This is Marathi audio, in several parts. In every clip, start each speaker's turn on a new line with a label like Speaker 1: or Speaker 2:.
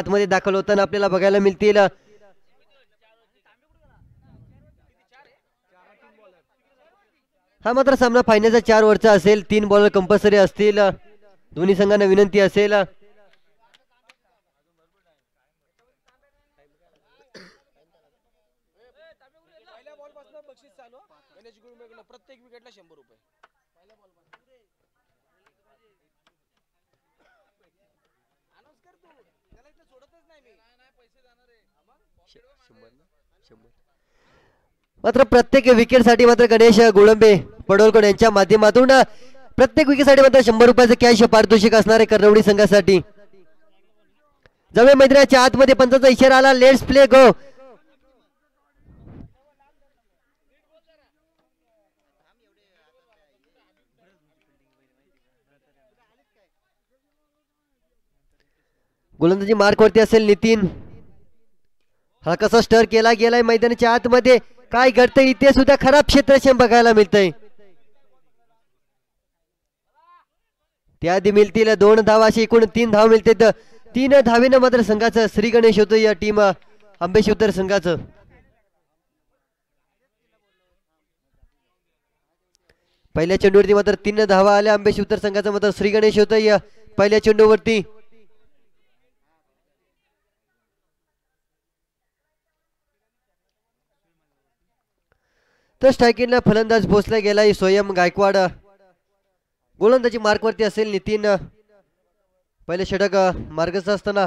Speaker 1: मध्ये दाखल होताना आपल्याला बघायला मिळतील. हा मात्र सामना फायनलचा 4 ओव्हरचा असेल. 3 बॉलर कंपल्सरी असतील. दोन्ही संघांना विनंती असेल
Speaker 2: प्रत्येक विकेटला 100 रुपये.
Speaker 1: मात्र प्रत्येक विकेटसाठी मात्र गणेश गोळंबे पडोलकर यांच्या माध्यमातून प्रत्येक विकेटसाठी मात्र 100 रुपयाचं कॅश पारितोषिक असणार आहे कर्णवडी संघासाठी. जवळ मैदानाच्या आतमध्ये पंचाचा इशारा आला. लेट्स प्ले गो. गोलंदाजी मार्क वरती असेल नितीन. हलकासा स्टर केला गेलाय मैदानाच्या आतमध्ये. काय घडतंय इथे सुद्धा खराब क्षेत्रक्षम बघायला मिळतंय. त्याआधी मिळतील 2 धावा. अशी एकूण 3 धाव मिळते. 3 धावेनं मात्र संघाचं श्री गणेश होतं या टीम आंबेशिवतर संघाचं. पहिल्या चेंडूवरती मात्र 3 धावा आल्या आंबेशिवतर संघाचं. मात्र श्री गणेश होतं या पहिल्या चेंडूवरती. तर स्ट्रायकिंगला फलंदाज पोहोचला गेलाय स्वयं गायकवाड. गोलंदाजी मार्कवरती असेल नितीन. पहिले षटक मार्गस्थ असताना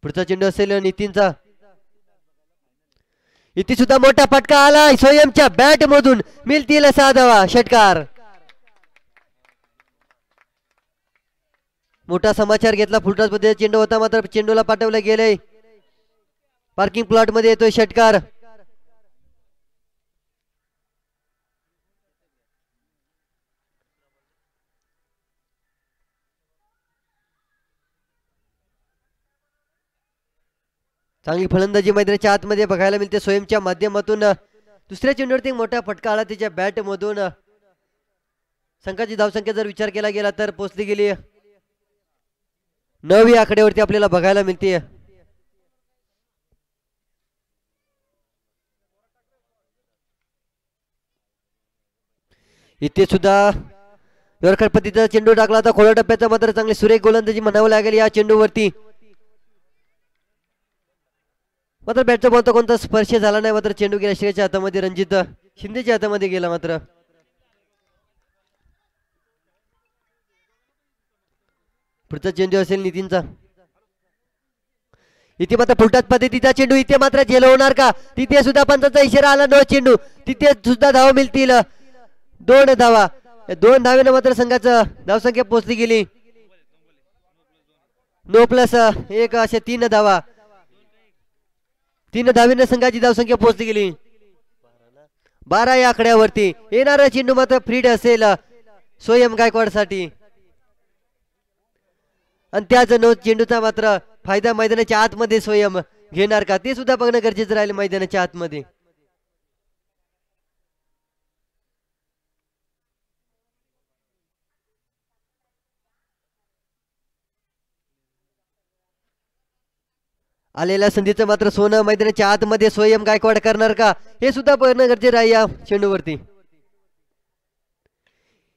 Speaker 1: पुढचा चेंडू असेल नितीनचा. इथे सुद्धा मोठा फटका आला स्वयंच्या बॅट मधून. मिळतील 6 धावा. षटकार. मोठा समाचार घेतला. फुलटॉस मध्ये चेंडू होता मात्र चेंडूला पाठवलं गेलंय. पार्किंग प्लॉट मध्ये येतोय षटकार. चांगली फलंदाजी मैदानाच्या आतमध्ये बघायला मिळते स्वयंच्या माध्यमातून. दुसऱ्या चेंडूवरती मोठा फटका आला त्याच्या बॅट मधून. संघाची धावसंख्या जर विचार केला गेला तर पोहोचली गेली 9 आकड्यावरती आपल्याला बघायला मिळते. इथे सुद्धा यॉर्कर पद्धतीचा चेंडू टाकला होता. खोला टप्प्याचा मात्र चांगली सुरेख गोलंदाजी म्हणावं लागेल या चेंडूवरती. मात्र बॅटचा बॉल तर कोणता स्पर्श झाला नाही. मात्र चेंडू गेला श्रेयच्या हातामध्ये. रणजित शिंदेच्या हातामध्ये गेला. मात्र पुढचा चेंडू असेल नितीनचा. इथे मात्र फुलटात पद्धतीचा चेंडू. इथे मात्र झेल होणार का. तिथे सुद्धा पंचाचा इशारा आला. 9 चेंडू. तिथे सुद्धा धावा मिळतील 2 धावा. 2 धावेनं मात्र संघाचं धावसंख्या पोहोचली गेली 9+1 अशा 3 धावा. 3 धावेनं संघाची धावसंख्या पोहोचली गेली 12 या आकड्यावरती. येणारा चेंडू मात्र फ्रीड असेल स्वयं गायकवाड साठी. आणि त्याच 9 चेंडूचा मात्र फायदा मैदानाच्या आतमध्ये स्वयं घेणार का ते सुद्धा बघणं गरजेचं राहील मैदानाच्या आतमध्ये. आलेल्या संधीचं मात्र सोनं मैदानाच्या आतमध्ये स्वयं गायकवाड करणार का हे सुद्धा बघणं गरजेचं आहे या चेंडूवरती.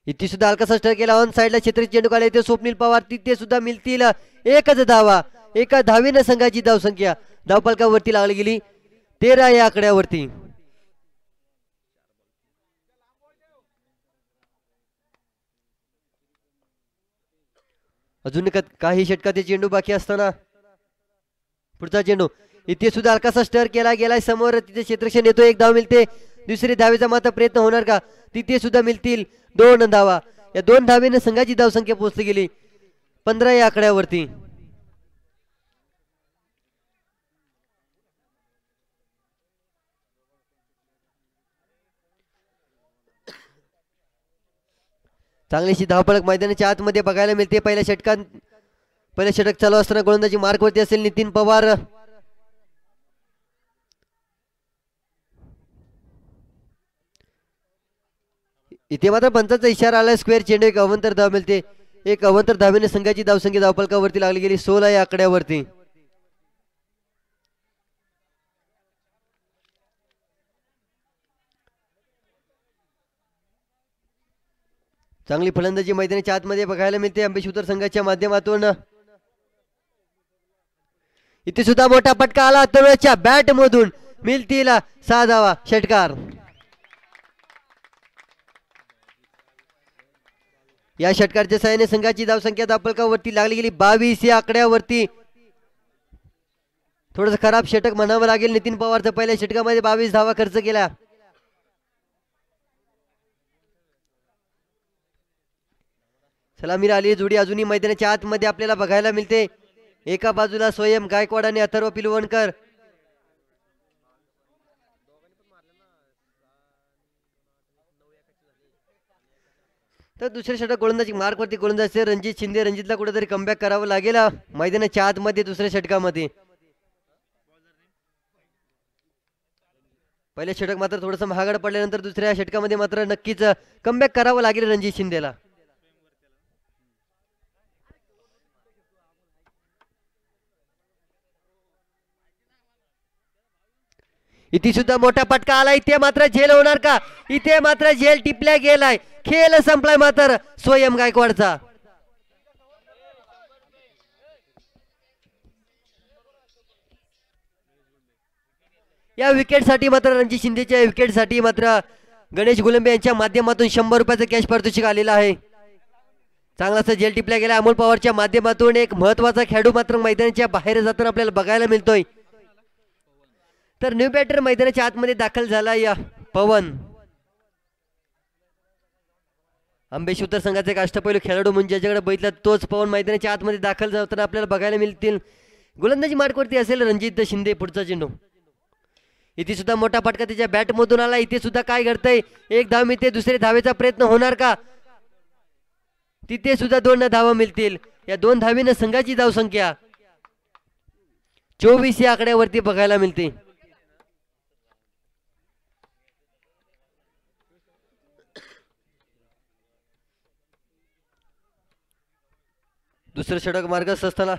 Speaker 1: इथे सुद्धा हलकासा स्टर केला. ऑन साइडला क्षेत्रीय चेंडू काढला. इथे स्वप्नील पवार. तिथे सुद्धा मिळतील 1च धावा. 1 धावेनं संघाची धावसंख्या धावफलकावरती लागली गेली 13 या आकड्यावरती. अजून काही षटकाचे चेंडू बाकी असताना पुढचा चेंडू. इथे सुद्धा हलकासा स्टर केला गेलाय समोर. तिथे क्षेत्रक्षण येतो. 1 धाव मिळते. दुसरी धावेचा मात्र प्रयत्न होणार का. तिथे सुद्धा मिळतील 2 धावा. या 2 धावेने संघाची धावसंख्या पोहोचली गेली 15 या आकड्यावरती. चांगलीशी धावफलक मैदानाच्या आतमध्ये बघायला मिळते. पहिल्या षटक चालू असताना गोलंदाजी मार्कवरती असेल नितीन पवार. इथे मात्र पंचाचा इशारा आला स्क्वेअर चेंडू एक अवंतर धाव मिळते. एक अवंतर धावेने संघाची धावसंख्या धावफलकावरती लागली गेली 16 या आकड्यावरती. चांगली फलंदाजी मैदानाच्या आतमध्ये बघायला मिळते अंबेशुतर संघाच्या माध्यमातून. इथे सुद्धा मोठा फटका आला तळच्या बॅट मधून मिळतील 6 धावा षटकार. या षटकारच्या सहाय्याने संघाची धावसंख्या धावफलकावरती लागली गेली 22 या आकड्यावरती. थोडस खराब षटक म्हणावं लागेल नितीन पवारचा. पहिल्या षटकामध्ये 22 धावा खर्च केला. सलामीला आली जोडी अजूनही मैदानाच्या आतमध्ये आपल्याला बघायला मिळते. एका बाजूला स्वयं गायकवाड आणि अथर्व पिलवणकर. तर दुसऱ्या षटक गोलंदाजी मार्कवरती गोलंदाज रणजित शिंदे. रणजितला कुठेतरी कमबॅक करावं लागेल मैदानाच्या आतमध्ये दुसऱ्या षटकामध्ये. पहिले षटक मात्र थोडंसं महागड पडल्यानंतर दुसऱ्या षटकामध्ये मात्र नक्कीच कमबॅक करावं लागेल रणजित शिंदेला. इथे सुद्धा मोठा फटका आला. इथे मात्र झेल होणार का? इथे मात्र झेल टिपल्या गेलाय. खेळ संपलाय मात्र स्वयं गायकवाडचा. या विकेटसाठी मात्र रणजित शिंदेच्या विकेटसाठी मात्र गणेश गुलंबे यांच्या माध्यमातून 100 रुपयाचं कॅश पारितोषिक आलेलं आहे. चांगलासा झेल टिपल्या गेला. अमोल पवारच्या माध्यमातून एक महत्वाचा खेळाडू मात्र मैदानाच्या बाहेर जाताना आपल्याला बघायला मिळतोय. तर न्यू बॅटर मैदानाच्या आतमध्ये दाखल झाला या पवन. अंबेशुतर संघाचा एक अष्टपैलू खेळाडू म्हणजे ज्याच्याकडे बघितला तोच पवन मैदानाच्या आतमध्ये दाखल होताना आपल्याला बघायला मिळतील. गोलंदाजी मार्कवरती असेल रणजित शिंदे. पुढचा चेंडू इथे सुद्धा मोठा फटका त्याच्या बॅट मधून आला. इथे सुद्धा काय घडतंय? एक धाव मिळते. दुसरे धावेचा प्रयत्न होणार का? तिथे सुद्धा 2 धावा मिळतील. या 2 धावीने संघाची धावसंख्या 24 या आकड्यावरती बघायला मिळते. दुसरं षटक मार्गस्थ असताना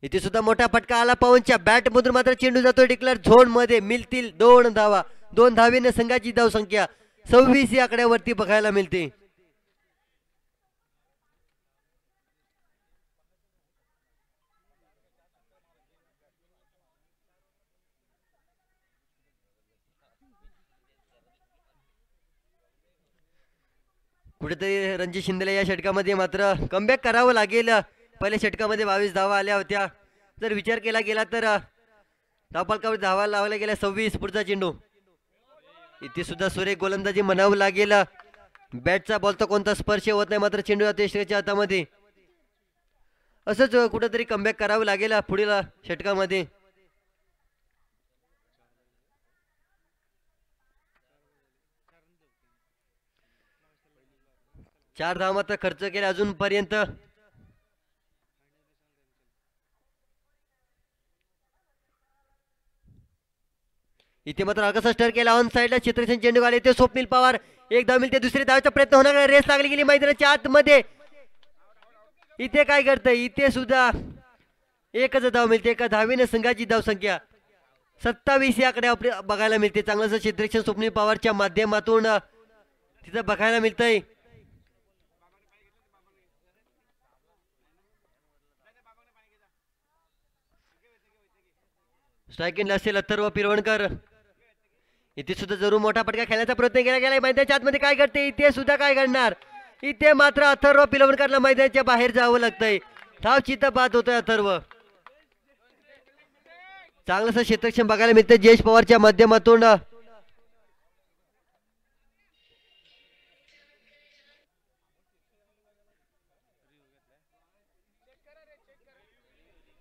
Speaker 1: इथे सुद्धा मोठा फटका आला. पवनच्या बॅट मधून मात्र चेंडू जातो डिक्लेअर झोन मध्ये. मिळतील 2 धावा. 2 धावेने संघाची धावसंख्या 26 या आकड्यावरती बघायला मिळते. कुठेतरी रणजित शिंदेला या षटकामध्ये मात्र कमबॅक करावं लागेल. पहिल्या षटकामध्ये 22 धावा आल्या होत्या. जर विचार केला गेला तर धावफलकावर धावा लावल्या गेल्या 26. पुढचा चेंडू इथे सुद्धा सुरेख गोलंदाजी म्हणावं लागेल. बॅटचा बॉलचा कोणता स्पर्श होत नाही मात्र चेंडू जातो यष्टीच्या हातामध्ये. असंच कुठेतरी कमबॅक करावं लागेल पुढील षटकामध्ये. 4 धावा मात्र खर्च केले अजूनपर्यंत. इथे मात्र आकाश स्टर केला. ऑन साइडला चित्रसेन चेंडू आले. ते स्वप्नील पवार. एक धाव मिळते. दुसरी धावचा प्रयत्न होणार. रेस लागली गेली मैदानाच्या आतमध्ये. इथे काय करतंय? इथे सुद्धा एकच धाव मिळते. एका धावेने संघाची धावसंख्या 27 या आकडे आपल्याला बघायला मिळते. चांगलंच क्षेत्ररक्षण स्वप्नील पवारच्या माध्यमातून तिथं बघायला मिळतंय. स्ट्रायकिंग असेल अथर्व पिरवणकर. इथे सुद्धा जरूर मोठा फटका खेळण्याचा प्रयत्न केला गेला. मैदानाच्या आतमध्ये काय घडते? इथे सुद्धा काय घडणार? इथे मात्र अथर्व पिलवणकरला मैदानाच्या बाहेर जावं लागतंय. धाव चित्त बाद होतोय अथर्व. चांगलंसं क्षेत्ररक्षण बघायला मिळतंय जयेश पवारच्या माध्यमातून.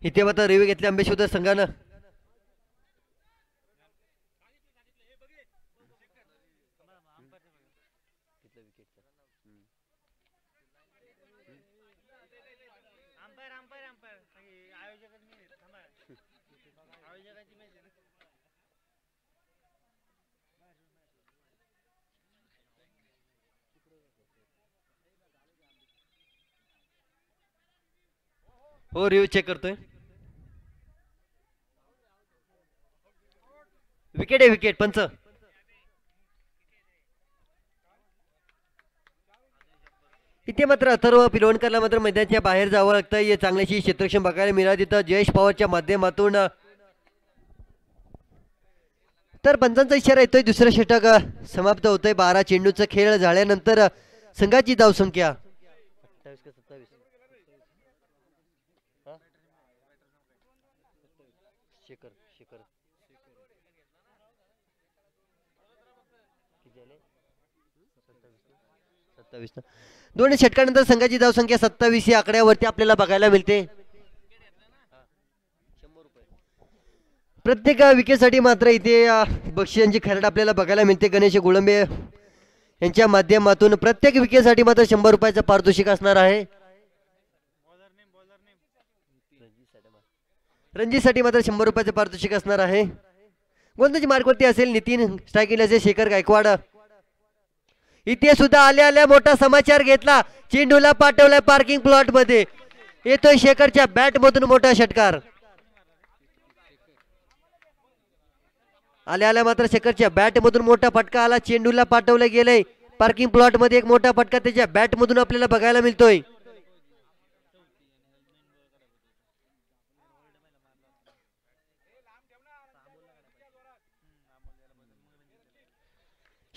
Speaker 1: इथे मात्र रिव्ह्यू घेतले अंबेशुतर संघानं. हो रिव्ह्यू चेक करतोय. विकेट आहे विकेट पंच. इथे मात्र अथर्व पिलवणकरला मात्र मैदानाच्या बाहेर जावं लागतं. हे चांगल्याशी क्षेत्ररक्षण बघायला मिळालं तिथं जयेश पवारच्या माध्यमातून. तर पंचांचा इशारा येतोय. दुसरं षटक समाप्त होतोय. 12 चेंडूचा खेळ झाल्यानंतर संघाची धावसंख्या 28 का 27 शेखर शेखर 27 ना. दोन षटकानंतर संघाची धावसंख्या 27 या आकड्यावरती आपल्याला बघायला मिळते. प्रत्येक विकेटसाठी मात्र इथे बक्षिसांची खरड आपल्याला बघायला मिळते. गणेश गुळंबे यांच्या माध्यमातून प्रत्येक विकेटसाठी मात्र 100 रुपयाचं पारितोषिक असणार आहे. रणजीसाठी मात्र 100 रुपयाचं पारितोषिक असणार आहे. गोलंदाजी मार्कवरती असेल नितीन, स्ट्रायकिंग असेल शेखर गायकवाड. इथे सुद्धा आल्या आल्या मोठा समाचार घेतला. चेंडूला पाठवलाय पार्किंग प्लॉट मध्ये. येतोय शेखरच्या बॅट मधून मोठा षटकार. आल्या आल्या मात्र शेखरच्या बॅट मधून मोठा फटका आला. चेंडूला पाठवलं गेलंय पार्किंग प्लॉट मध्ये. एक मोठा फटका त्याच्या बॅट मधून आपल्याला बघायला मिळतोय.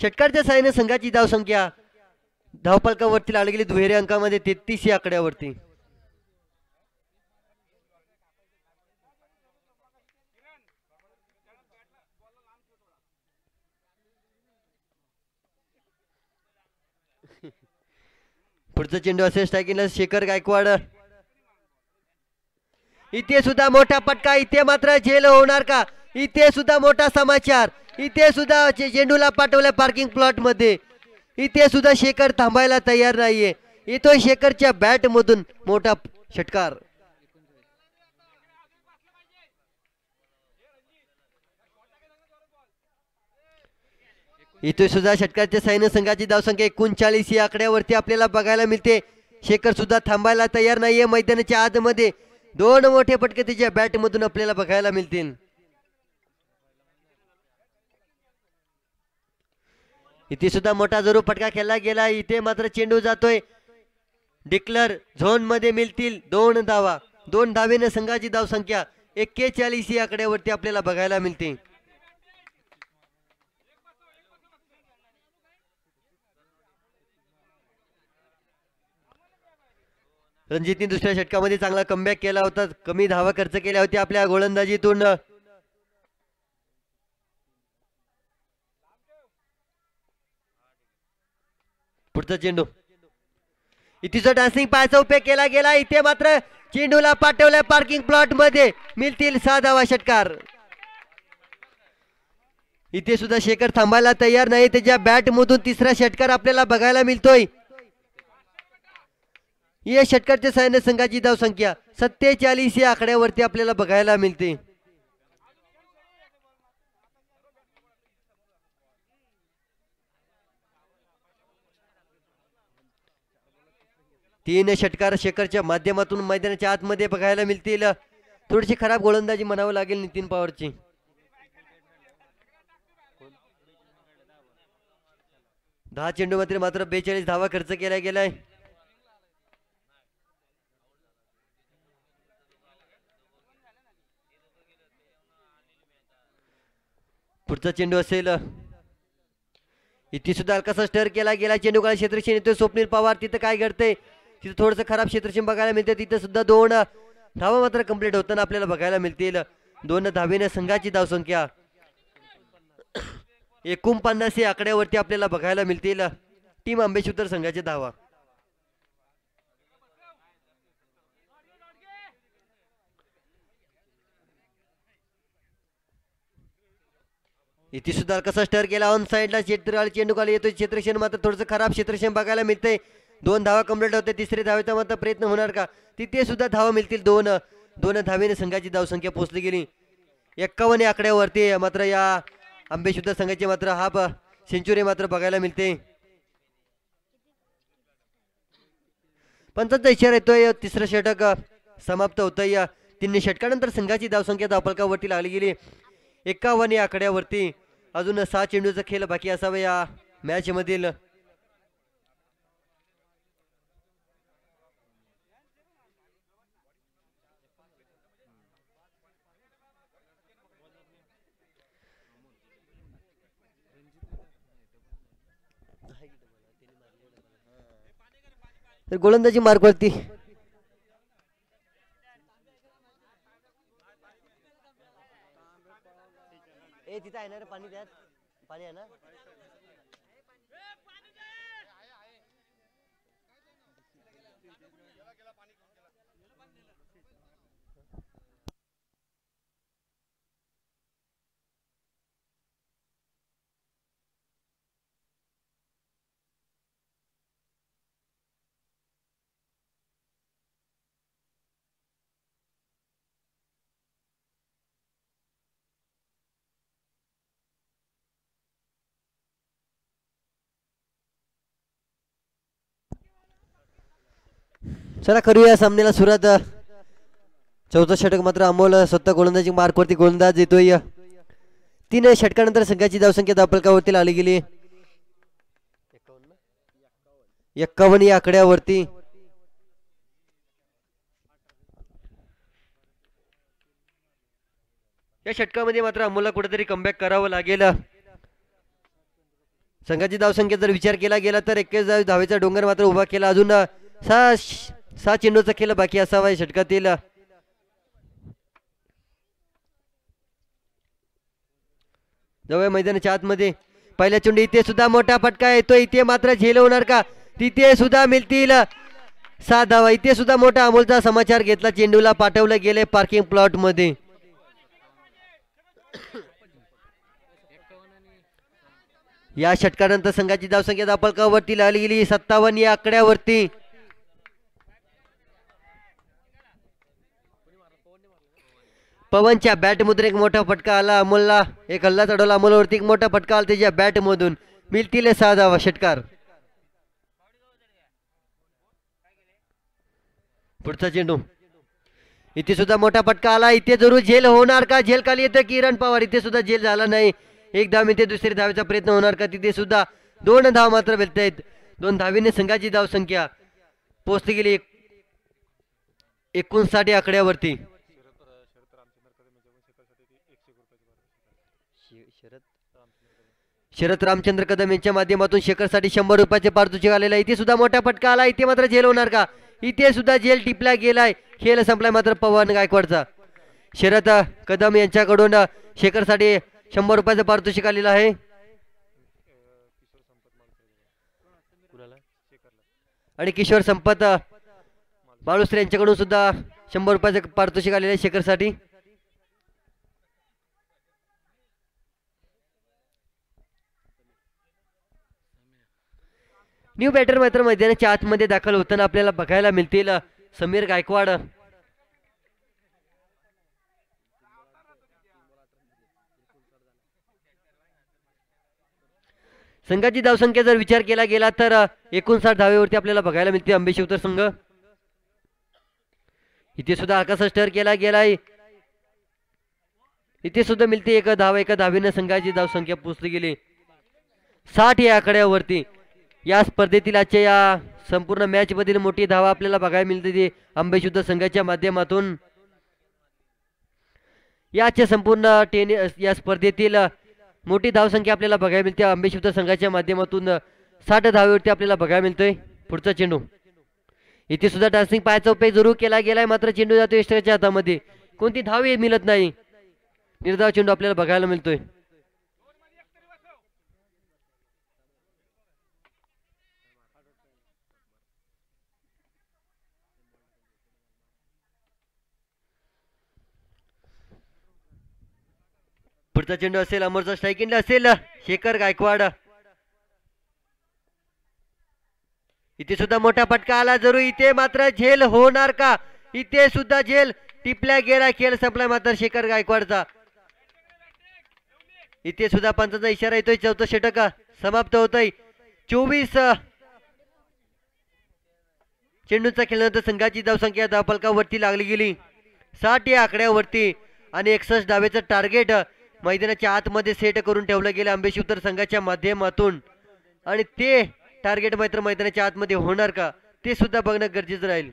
Speaker 1: षटकाराच्या साहाय्याने संघाची धावसंख्या धावफलकावरती लागली गेली दुहेरी अंकामध्ये 33 या आकड्यावरती. पुढचा चेंडू असेल स्ट्रायकिंगला शेखर गायकवाड. इथे सुद्धा मोठा फटका. इथे मात्र झेल होणार का? इथे सुद्धा मोठा समाचार. इथे सुद्धा चेंडूला पाठवलं पार्किंग प्लॉट मध्ये. इथे सुद्धा शेखर थांबायला तयार नाहीये. येतोय शेखरच्या बॅट मधून मोठा षटकार. इथे सुद्धा षटकाराच्या साहाय्याने संघाची धावसंख्या 39 या आकड्यावरती आपल्याला बघायला मिळते. शेखर सुद्धा थांबायला तयार नाहीये. मैदानाच्या आतमध्ये दोन मोठे फटके त्याच्या बॅट मधून आपल्याला बघायला मिळतील. इथे सुद्धा मोठा जरूर फटका खेळला गेला. इथे मात्र चेंडू जातोय डिक्लर झोन मध्ये. मिळतील 2 धावा. 2 धावेने संघाची धावसंख्या 41 या आकड्यावरती आपल्याला बघायला मिळते. रणजितने दुसऱ्या षटकामध्ये चांगला कमबॅक केला होता. कमी धावा खर्च केल्या होत्या आपल्या गोलंदाजीतून. पुढचा चेंडू. इथे डान्सिंग पायाचा उपयोग केला गेला. इथे मात्र चेंडूला पाठवलाय पार्किंग प्लॉट मध्ये. मिळतील 6 धावा. षटकार. इथे सुद्धा शेखर थांबायला तयार नाही. त्याच्या बॅट मधून तिसरा षटकार आपल्याला बघायला मिळतोय. या षटकाराच्या साहाय्याने संघाची धावसंख्या 47 या आकड्यावरती आपल्याला बघायला मिळते. तीन षटकार शेखरच्या माध्यमातून मैदानाच्या आतमध्ये बघायला मिळतील. थोडीशी खराब गोलंदाजी म्हणावं लागेल नितीन पवारची. 10 चेंडू मध्ये मात्र 42 धावा खर्च केला गेलाय. पुढचा चेंडू असेल. इथे सुद्धा हलकासा स्टर केला गेला. चेंडू काळ क्षेत्ररक्षण येतोय स्वप्नील पवार. तिथं काय घडतंय? तिथं थोडंसं खराब क्षेत्ररक्षण बघायला मिळते. तिथं सुद्धा 2 धावा मात्र कंप्लीट होताना आपल्याला बघायला मिळतील. 2 धावेने संघाची धावसंख्या 49 या आकड्यावरती आपल्याला बघायला मिळतील. टीम आंबेशुतर संघाच्या धावा. इथे सुद्धा कसा स्टर केला ऑन साइडला. चेंडू खाली येतोय. क्षेत्ररक्षण मात्र थोडंसं खराब क्षेत्ररक्षण बघायला मिळतंय. 2 धावा कंप्लीट होते. तिसरे धावेचा मात्र प्रयत्न होणार का? तिथे सुद्धा धावा मिळतील. 2 धावेने संघाची धावसंख्या पोहोचली गेली 51 या आकड्यावरती. मात्र या आंबेशुद्ध संघाची मात्र हाफ सेंचुरी मात्र बघायला मिळते. पंचांचा इशारा येतोय. तिसरं षटक समाप्त होतं. या तिन्ही षटकानंतर संघाची धावसंख्या धावफलकावरती लागली गेली 51 या आकड्यावरती. अजून 6 चेंडूचा खेळ बाकी असावा या मॅच मधील. तर गोलंदाजी मार्कवरती तिथे आहे ना रे पाणी, त्यात पाणी आहे ना. चला करूया सामन्याला सुरुवात. चौथा षटक मात्र अमोल स्वतः गोलंदाजी मार्कवरती गोलंदाज येतोय. 3 षटकानंतर संघाची धावसंख्या धावफलकावरती लागली गेली 51 या आकड्यावरती. या षटकामध्ये मात्र अमोलला कुठेतरी कमबॅक करावं लागेल. संघाची धावसंख्या जर विचार केला गेला तर 21 धावेचा डोंगर मात्र उभा केला. अजून 6 चेंडूचा खेळ बाकी असावा या षटकातील. जवळ मैदानाच्या आतमध्ये पहिल्या चेंडू इथे सुद्धा मोठा फटका येतो. इथे मात्र झेल होणार का? तिथे सुद्धा मिळतील 6 धावा. इथे सुद्धा मोठा अमोलचा समाचार घेतला. चेंडूला पाठवलं गेले पार्किंग प्लॉट मध्ये. या षटकानंतर संघाची धावसंख्या धावफलकावरती लागली गेली 57 या आकड्यावरती. पवनच्या बॅट मधून एक मोठा फटका आला अमोलला. एक हल्ला चढवला अमोलवरती. एक मोठा फटका आला त्याच्या बॅट मधून. मिळतील 6 धावा. षटकार. पुढचा चेंडू इथे सुद्धा मोठा फटका आला. इथे जरूर झेल होणार का? झेल खाली येतो किरण पवार. इथे सुद्धा झेल झाला नाही. एक धाव इथे दुसरी धावेचा प्रयत्न होणार का? तिथे सुद्धा 2 धाव मात्र भेटत आहेत. 2 धावीने संघाची धावसंख्या पोहोचली गेली 59 आकड्यावरती. शरद रामचंद्र कदम यांच्या माध्यमातून शेखरसाठी 100 रुपयाचे पारितोषिक आलेला. इथे सुद्धा मोठा फटका आला. इथे मात्र झेल होणार का? इथे सुद्धा झेल टिपला गेलाय. खेळ संपलाय मात्र पवन गायकवाडचा. शरद कदम यांच्याकडून शेखरसाठी 100 रुपयाचं पारितोषिक आलेलं आहे. आणि किशोर संपत बाळुसरे यांच्याकडून सुद्धा 100 रुपयाचं पारितोषिक आलेलं आहे शेखरसाठी. न्यू बॅटर मात्र मैदानाच्या आतमध्ये दाखल होताना आपल्याला बघायला मिळतील समीर गायकवाड. संघाची धावसंख्या जर विचार केला गेला तर 59 धावेवरती आपल्याला बघायला मिळते अंबेशिवतर संघ. इथे सुद्धा आकाश स्टर केला गेलाय. इथे सुद्धा मिळते 1 धाव. 1 धावेने संघाची धावसंख्या पोहोचली गेली 60 या आकड्यावरती. या स्पर्धेतील आजच्या या संपूर्ण मॅच मधील मोठी धावा आपल्याला बघायला मिळते अंबेशिवतर संघाच्या माध्यमातून. याच्या संपूर्ण या स्पर्धेतील मोठी धावसंख्या आपल्याला बघायला मिळते अंबेशिवतर संघाच्या माध्यमातून 60 धावेवरती आपल्याला बघायला मिळतोय. पुढचा चेंडू इथे सुद्धा डान्सिंग पायाचा उपयोग जरूर केला गेलाय मात्र चेंडू जातो यष्टरच्या हातामध्ये. कोणती धाव मिळत नाही. निर्धाव चेंडू आपल्याला बघायला मिळतोय. पुढचा चेंडू असेल अमोलचा स्ट्राईक एंड असेल शेखर गायकवाड. इथे सुद्धा मोठा फटका आला जरूर. इथे मात्र झेल होणार का? इथे सुद्धा झेल टिपल्या गेला. खेळ संपला मात्र शेखर गायकवाडचा. इथे सुद्धा पंचाचा इशारा येतोय. 4थं षटक समाप्त होतोय. 24 चेंडूचा खेळल्यानंतर संघाची धावसंख्या धावफलकावरती लागली गेली 60 या आकड्यावरती आणि 61 धावेचं टार्गेट मैदानाच्या आतमध्ये सेट करून ठेवलं गेलं आंबेशिवतर संघाच्या माध्यमातून आणि ते टार्गेट मात्र मैदानाच्या आतमध्ये होणार का ते सुद्धा बघणं गरजेचं राहील.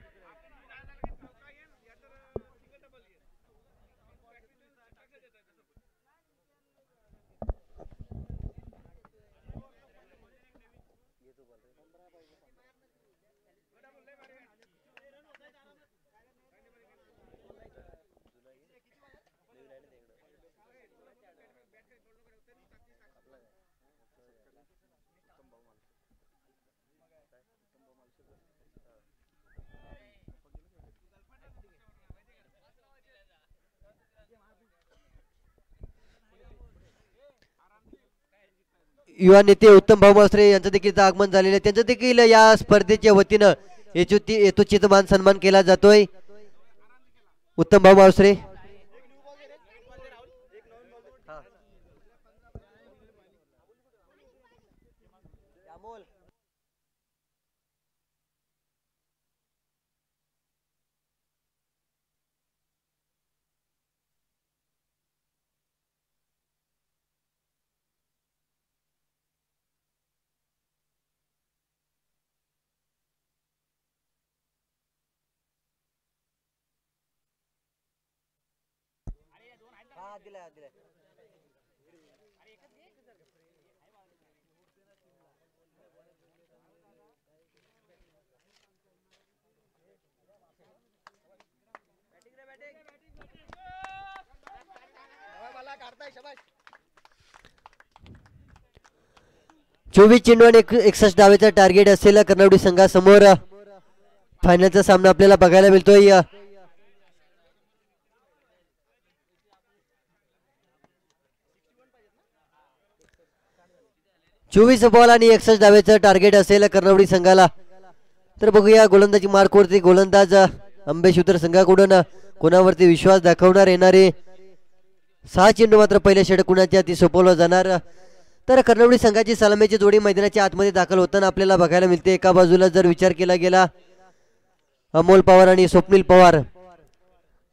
Speaker 1: युवा नेते उत्तम भाऊ मावसरे यांचं देखील आगमन झालेलं आहे. त्यांचं देखील या स्पर्धेच्या वतीनं यथोचित मान सन्मान केला जातोय. उत्तम भाऊ मावसरे चोवीस चेंडू आणि 61 धावेचा टार्गेट असलेला कर्णवडी संघासमोर फायनलचा सामना आपल्याला बघायला मिळतोय. 24 बॉल आणि 61 धावेचं टार्गेट असेल कर्णवडी संघाला. तर बघूया गोलंदाजी मार्कवरती गोलंदाज आंबेशिवतर संघाकडून कोणावरती विश्वास दाखवणार येणारे 6 चेंडू मात्र पहिल्या षटक कुणाच्या ती सोपवलं जाणार. तर कर्णवडी संघाची सलामीची जोडी मैदानाच्या आतमध्ये दाखल होताना आपल्याला बघायला मिळते. एका बाजूला जर विचार केला गेला अमोल पवार आणि स्वप्नील पवार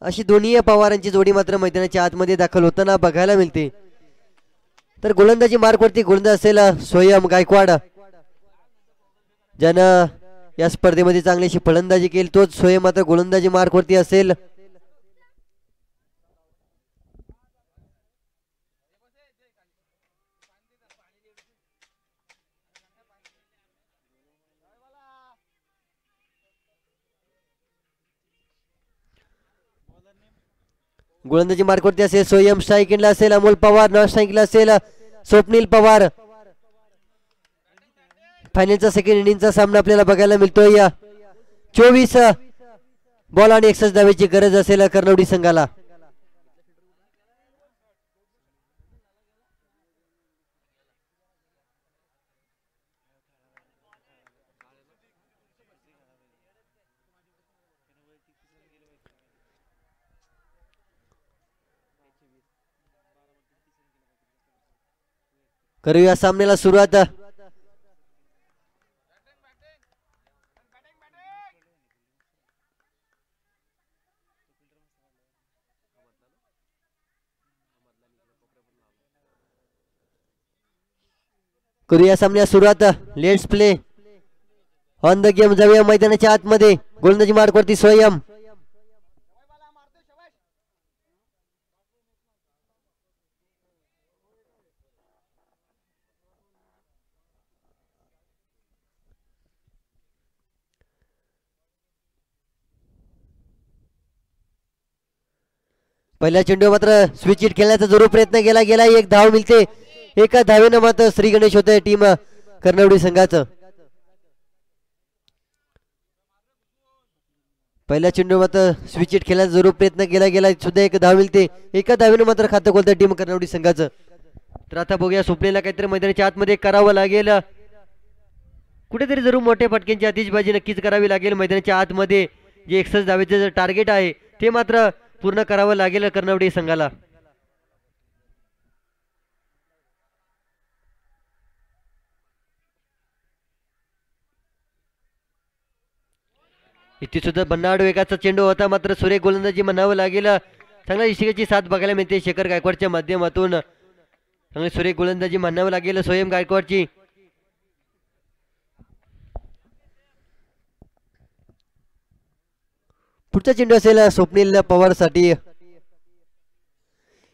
Speaker 1: अशी दोन्ही पवारांची जोडी मात्र मैदानाच्या आतमध्ये दाखल होताना बघायला मिळते. तर गोलंदाजी मार्कवरती गोलंदाज असेल स्वयं गायकवाड ज्यानं या स्पर्धेमध्ये चांगलीशी फलंदाजी केली तोच स्वयं मात्र गोलंदाजी मार्कवरती असेल. गोलंदाजी मार्कवरती असेल स्वयं, स्ट्राईकिंगला असेल अमोल पवार, नॉन स्ट्राईकिंगला असेल स्वप्नील पवार. फायनलचा सेकंड इनिंगचा सामना आपल्याला बघायला मिळतोय. 24 बॉल आणि 61 धावेची गरज असेल कर्णवडी संघाला. करूया सामन्याला सुरुवात. करूया सामन्याला सुरुवात. Let's play on the game. जाऊया मैदानाच्या आतमध्ये. गोलंदाजी मार्कवरती स्वयं, पहिल्या चेंडू मात्र स्विच हिट खेळण्याचा जरूर प्रयत्न केला गेला. एक धाव मिळते. एका धावेनं मात्र श्री गणेश होते टीम कर्णवडी संघाचं. पहिल्या चेंडू मात्र स्विच हिट खेळण्याचा जरूर प्रयत्न केला गेला सुद्धा एक धाव मिळते. एका धावेनं मात्र खातं खोलतं टीम कर्णवडी संघाचं. तर आता बघूया स्वप्नीलला काहीतरी मैदानाच्या आतमध्ये करावं लागेल. कुठेतरी जरूर मोठ्या फटक्यांची आतिषबाजी नक्कीच करावी लागेल. मैदानाच्या आतमध्ये जे 61 धावेचं टार्गेट आहे ते मात्र पूर्ण करावं लागेल कर्णवडी संघाला. इथे सुद्धा भन्नाड वेगाचा चेंडू होता, मात्र सुरेख गोलंदाजी म्हणावं लागेल. चांगल्या इशिकाची साथ बघायला मिळते शेखर गायकवाडच्या माध्यमातून. चांगली सुरेख गोलंदाजी म्हणावं लागेल स्वयं गायकवाडची. पुढचा चेंडू असेल स्वप्नील पवार साठी.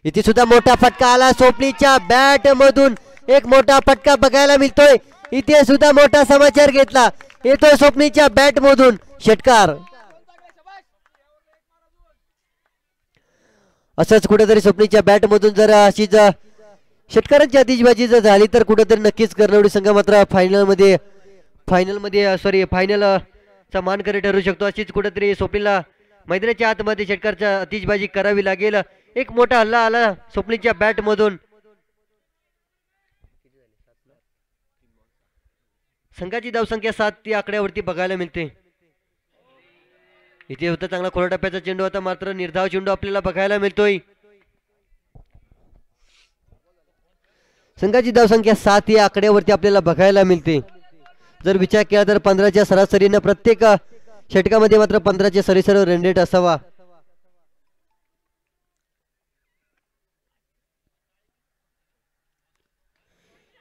Speaker 1: इथे सुद्धा मोठा फटका आला स्वप्नीलच्या बॅट मधून. एक मोठा फटका बघायला मिळतोय. इथे सुद्धा मोठा समाचार घेतला येतोय स्वप्नीलच्या बॅट मधून षटकार. असंच कुठेतरी स्वप्नीलच्या बॅट मधून जर अशीच षटकारांची आतिषबाजी जर झाली तर कुठेतरी नक्कीच कर्णवडी संघ मात्र फायनल चा मानकरी ठरू शकतो. अशीच कुठेतरी स्वप्नीलला मैदानाच्या आतमध्ये षटकारच्या आतिषबाजी करावी लागेल. एक मोठा हल्ला आला स्वप्नीलच्या बॅट मधून. संघाची धावसंख्या 7 ती आकड्यावरती बघायला मिळते. इथे होता चांगला खोला टप्प्याचा चेंडू होता, मात्र निर्धाव चेंडू आपल्याला बघायला मिळतोय. संघाची धावसंख्या 7 या आकड्यावरती आपल्याला बघायला मिळते. जर विचार केला तर 15च्या सरासरीनं प्रत्येक षटकामध्ये मात्र 15च्या सरासरी रन रेट असावा.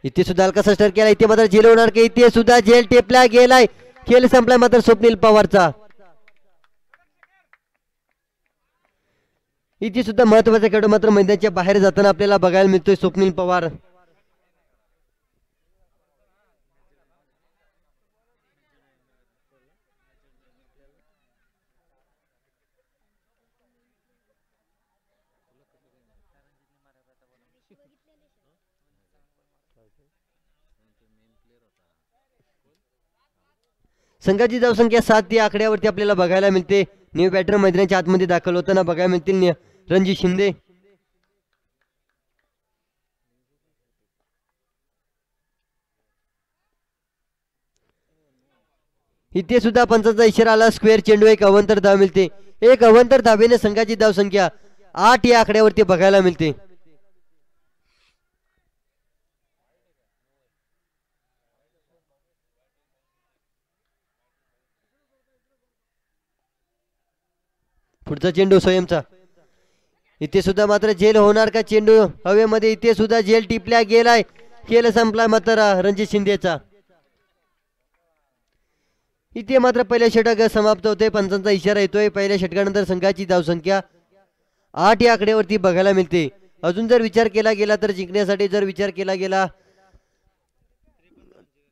Speaker 1: इथे सुद्धा हलकासा स्टर केला. इथे मात्र झेल होणार की इथे सुद्धा झेल टेपला गेलाय. खेळ संपलाय मात्र स्वप्नील पवारचा. इथे सुद्धा महत्वाचा खेळ मात्र मैदानाच्या बाहेर जाताना आपल्याला बघायला मिळतोय स्वप्नील पवार. संघाची धावसंख्या 7 या आकड्यावरती आपल्याला बघायला मिळते. न्यू बॅटर मैदानाच्या आतमध्ये दाखल होताना बघायला मिळतील रणजित शिंदे. इथे सुद्धा पंचाचा इशारा आला. स्क्वेअर चेंडू एक अवंतर धाव मिळते. एक अवंतर धावेने संघाची धावसंख्या 8 या आकड्यावरती बघायला मिळते. पुढचा चेंडू स्वयंचा. इथे सुद्धा मात्र झेल होणार का चेंडू हवेमध्ये. इथे सुद्धा झेल टिपल्या गेलाय. खेळ संपला मात्र रणजित शिंदेचा. इथे मात्र पहिल्या षटक समाप्त होते. पंचांचा इशारा येतोय. पहिल्या षटकानंतर संघाची धावसंख्या 8 या आकड्यावरती बघायला मिळते. अजून जर विचार केला गेला तर जिंकण्यासाठी जर विचार केला गेला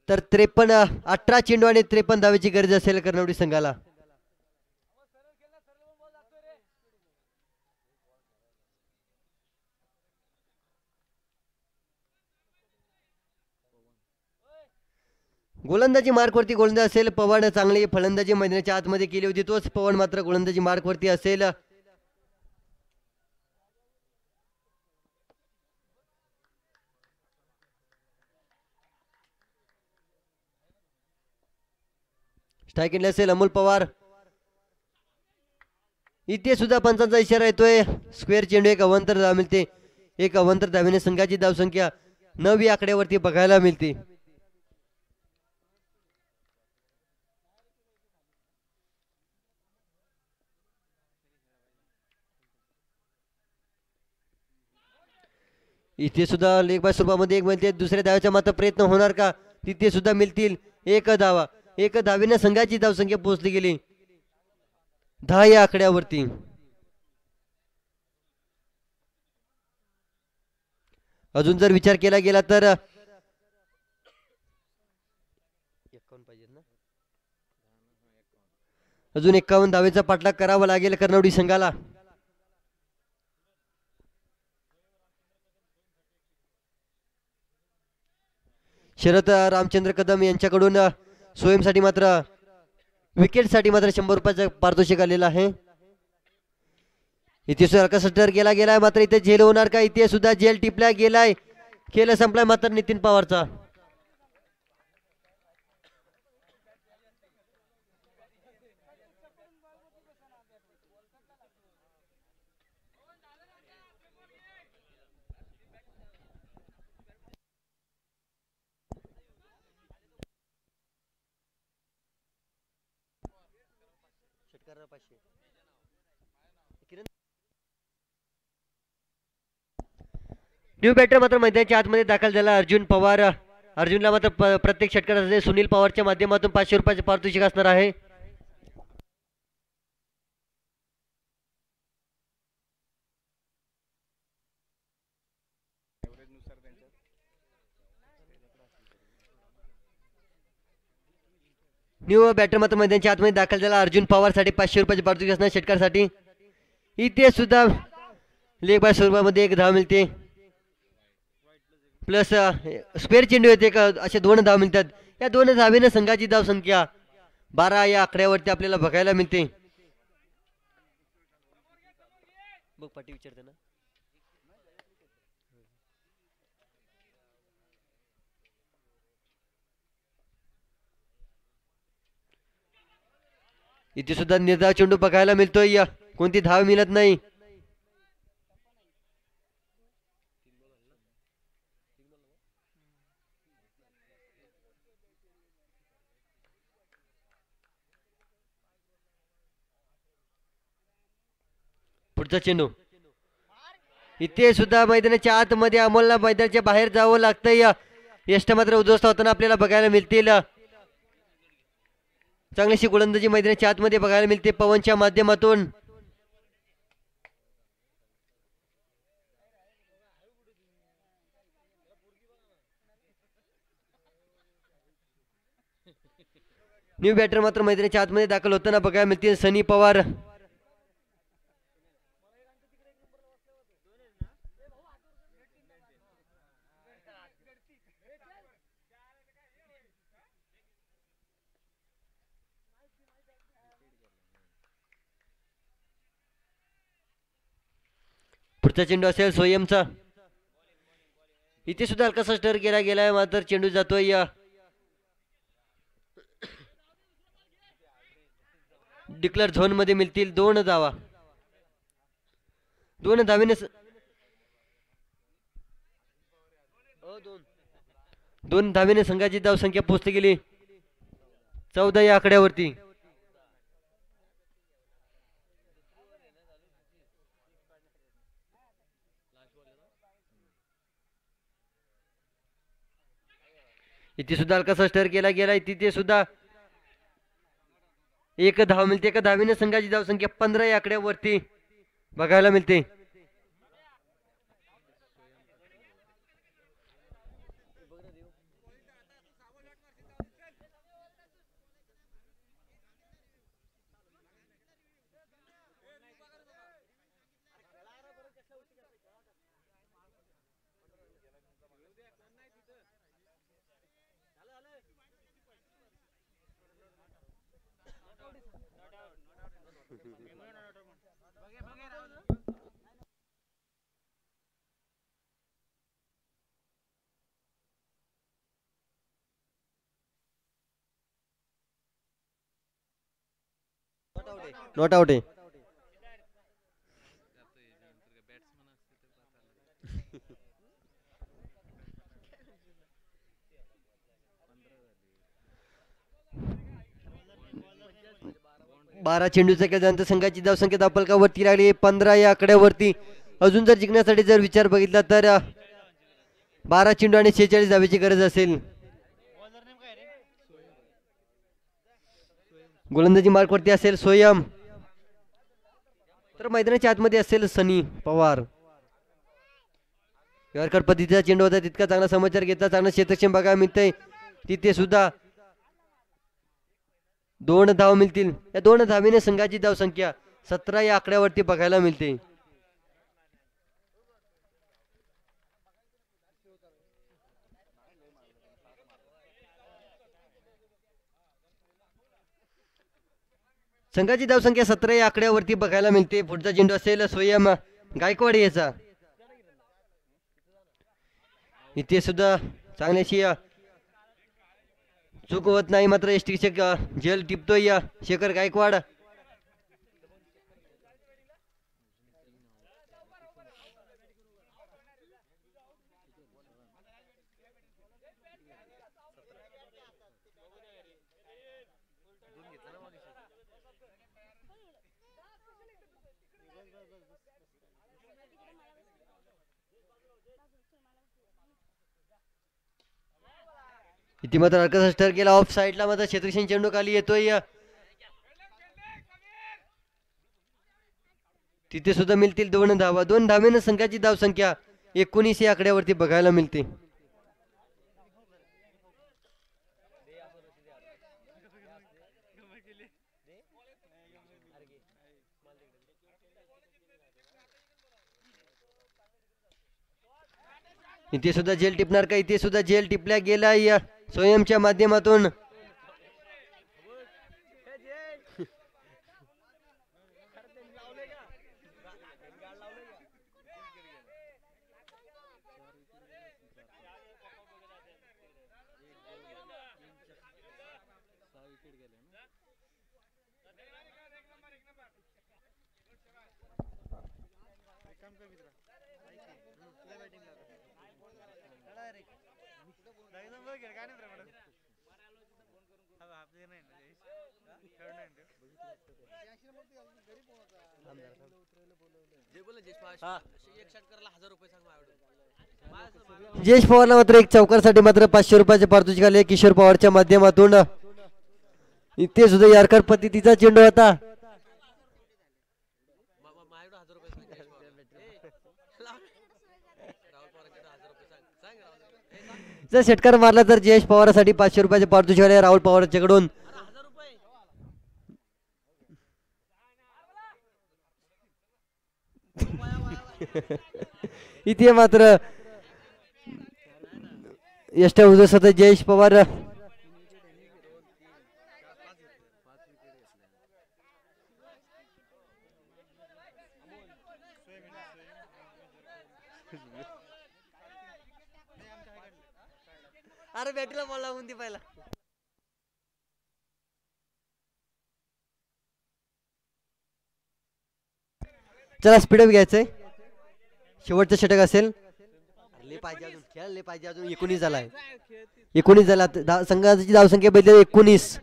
Speaker 1: तर 18 चेंडू आणि 53 धावेची गरज असेल कर्णवडी संघाला. गोलंदाजी मार्कवरती गोलंदाज असेल पवन. चांगली फलंदाजी मैदानाच्या आतमध्ये केली होती. तोच पवन मात्र गोलंदाजी मार्कवरती असेल. स्ट्राईक एंड असेल अमोल पवार. इथे सुद्धा पंचांचा इशारा येतोय. स्क्वेअर चेंडू एक अवंतर धाव मिळते. एक अवंतर धावेने संघाची धावसंख्या 9 या आकड्यावरती बघायला मिळते. इथे सुद्धा लेग बाय स्वरूपामध्ये एक मिळते. दुसऱ्या धावेचा मात्र प्रयत्न होणार का. तिथे सुद्धा मिळतील एक धावा. एक धावेने संघाची धावसंख्या पोहोचली गेली 10 या आकड्यावरती. अजून जर विचार केला गेला तर 51 पाहिजे ना. अजून 51 धावेचा पाठलाग करावा लागेल कर्णवडी संघाला. शरद रामचंद्र कदम यांच्याकडून स्वयंसाठी मात्र विकेटसाठी मात्र 100 रुपयाचं पारितोषिक आलेलं आहे. इथे सुद्धा हलका स्टर केला गेलाय. मात्र इथे झेल होणार का. इथे सुद्धा झेल टिपला गेलाय. खेळ संपलाय मात्र नितीन पवारचा. न्यू बॅटर मात्र मैदानाच्या आतमध्ये दाखल झाला अर्जुन पवार. अर्जुनला मात्र प्रत्येक षटकारासाठी सुनील पवारच्या माध्यमातून 500 रुपयाचे पारितोषिक असणार आहे. न्यू बॅटर मात्र मैदानाच्या आतमध्ये दाखल झाला अर्जुन पवारसाठी 500 रुपयाचे पारितोषिक असणार षटकारासाठी. इथे सुद्धा लेग बाय स्वरूपामध्ये एक धाव मिळते प्लस स्पेअर चेंडू येते का असे 2 धाव मिळतात. या 2 धावेने संघाची धाव संख्या 12 या आकड्यावरती आपल्याला बघायला मिळते. बघ पाटी विचारते ना. इथे सुद्धा निर्धाव चेंडू बघायला मिळतोय, कोणती धाव मिळत नाही. पुढचा चेंडू इथे सुद्धा मैदानाच्या आतमध्ये अमोलला मैदानाच्या बाहेर जावं लागतंय. यष्ट मात्र उद्ध्वस्त होताना आपल्याला बघायला मिळतील. चांगलीशी गोलंदाजी मैदानाच्या आतमध्ये बघायला मिळते पवनच्या माध्यमातून. न्यू बॅटर मात्र मैदानाच्या आतमध्ये दाखल होताना बघायला मिळतील सनी पवार. पुढचा चेंडू असेल सोयमचा. इथे सुद्धा हलकासा स्टर केला गेलाय मात्र चेंडू जातोय डिक्लेअर झोन मध्ये. मिळतील 2 धावा. 2 धावेने 2 धावेने संघाची धाव संख्या पोहोचली गेली 14 या आकड्यावरती. इथे सुद्धा हलकासा स्टर केला गेलाय. तिथे सुद्धा 1 धाव मिळते. 1 धावेने संघाची धाव संख्या 15 या आकड्यावरती बघायला मिळते. नॉट आउट आहे. बारा चेंडूचा केल्यानंतर संघाची धावसंख्या धावफलकावरती राहिली 15 या आकड्यावरती. अजून जर जिंकण्यासाठी जर विचार बघितला तर 12 चेंडू आणि 46 धावेची गरज असेल. गोलंदाजी मार्कवरती असेल सोयम, तर मैदानाच्या आतमध्ये असेल सनी पवार. यॉर्कर पद्धतीचा चेंडू होता, तितका चांगला समाचार घेतला, चांगला क्षेत्रक्षम बघायला मिळतंय. तिथे सुद्धा 2 धाव मिळतील. या 2 धावेने संघाची धाव संख्या 17 या आकड्यावरती बघायला मिळते. संघाची धावसंख्या 17 या आकड्यावरती बघायला मिळते. पुढचा चेंडू असेल स्वयं गायकवाड याचा. इथे सुद्धा चांगल्याशी चूक होत नाही, मात्र एसटीचे झेल टिपतोय शेखर गायकवाड. इथे मात्र हलकासा स्टर केला ऑफ साईडला, मात्र क्षेत्रक्षण चेंडू खाली येतोय. तिथे सुद्धा मिळतील 2 धावा. 2 धावेनं संघाची धावसंख्या 19 या आकड्यावरती बघायला मिळते. इथे सुद्धा जेल टिपणार का? इथे सुद्धा जेल टिपल्या गेला या स्वयंच्या माध्यमातून. जयेश पवारला मात्र एक चौकारसाठी मात्र 500 रुपयाचे पारितोषिक आले किशोर पवारच्या माध्यमातून. इथे सुद्धा यारकर पद्धतीचा चेंडू होता. जर षटकार मारला तर जयेश पवारसाठी 500 रुपयाचे पारितोषिक आले राहुल पवारच्याकडून. इथे मात्र यष्टा उदय जयेश पवार अरे बॅटीला बॉल लागून ती पहिला. चला स्पीडअप घ्यायचंय. शेवटचं षटक असेल. ले पाहिजे अजून, खेळले पाहिजे अजून. 19 झालाय. 19 झाला. संघाची धावसंख्या बदल 19.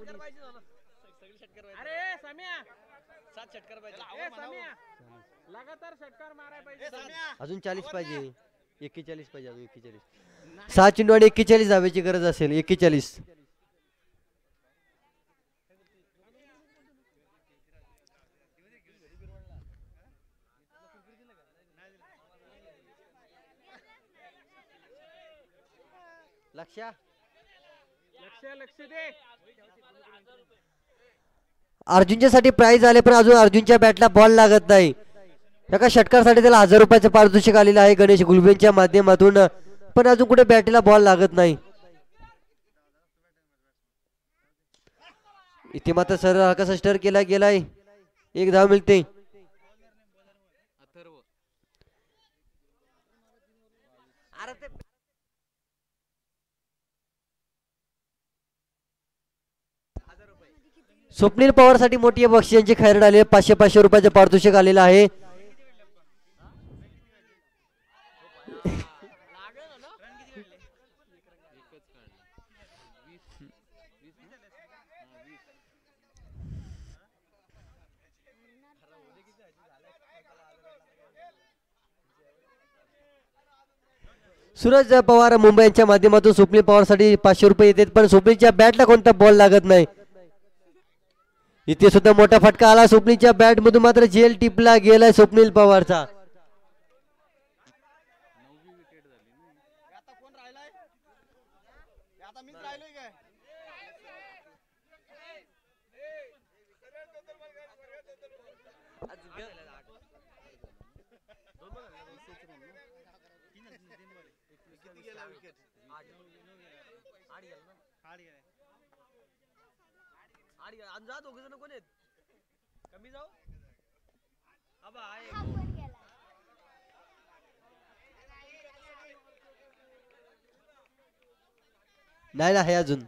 Speaker 1: अजून 40 पाहिजे. 41 पाहिजे अजून. 41. 6 चेंडू आणि 41 धावेची गरज असेल. 41. अर्जुनच्या साठी प्राइज आले पण अजून अर्जुनच्या बॅटला बॉल लागत नाही. एका षटकारासाठी त्याला 1000 रुपयाचे पारितोषिक आलेलं आहे गणेश गुलबेंच्या माध्यमातून, पण अजून कुठे बॅटीला बॉल लागत नाही. इथे मात्र सरळ हलकासा स्टर केला गेलाय. 1 धाव मिळते. स्वप्नील पवार साठी मोठी बक्षिसांची खैरात आले. 500 रुपयाचे पारितोषिक आलेलं आहे. सूरज पवार मुंबईच्या माध्यमातून स्वप्नील पवार साठी 500 रुपये येतात, पण स्वप्नीलच्या बॅटला कोणता बॉल लागत नाही. इथे सुद्धा मोठा फटका आला. स्वप्नीलच्या बॅट मधून मात्र जेल टिपला गेलाय स्वप्नील पवारचा. नाही ना, हे अजून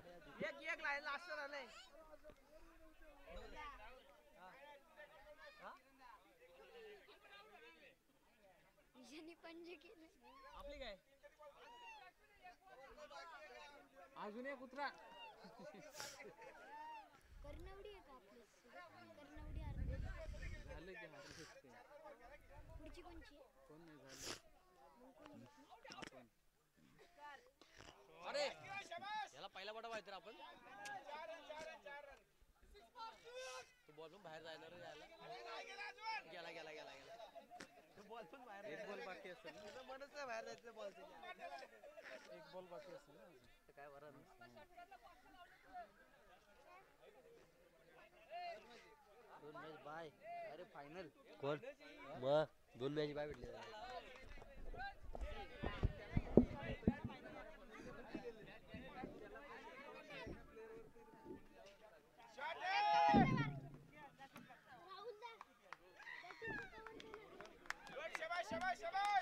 Speaker 2: अजून एक उतरा. पहिला बडा व्हायचं आपण तो बॉल पण बाहेर जायला रे यायला गेला गेला गेला गेला तो बॉल पण बाहेर एक बॉल बाकी असेल ना मनच नाही बाहेर जायचं बॉलचं एक बॉल बाकी असेल ना काय बरं दोन मॅच बाय अरे फायनल
Speaker 1: कोण मग 2 मॅच बाय भेटले
Speaker 3: शाबाश शाबाश शाबाश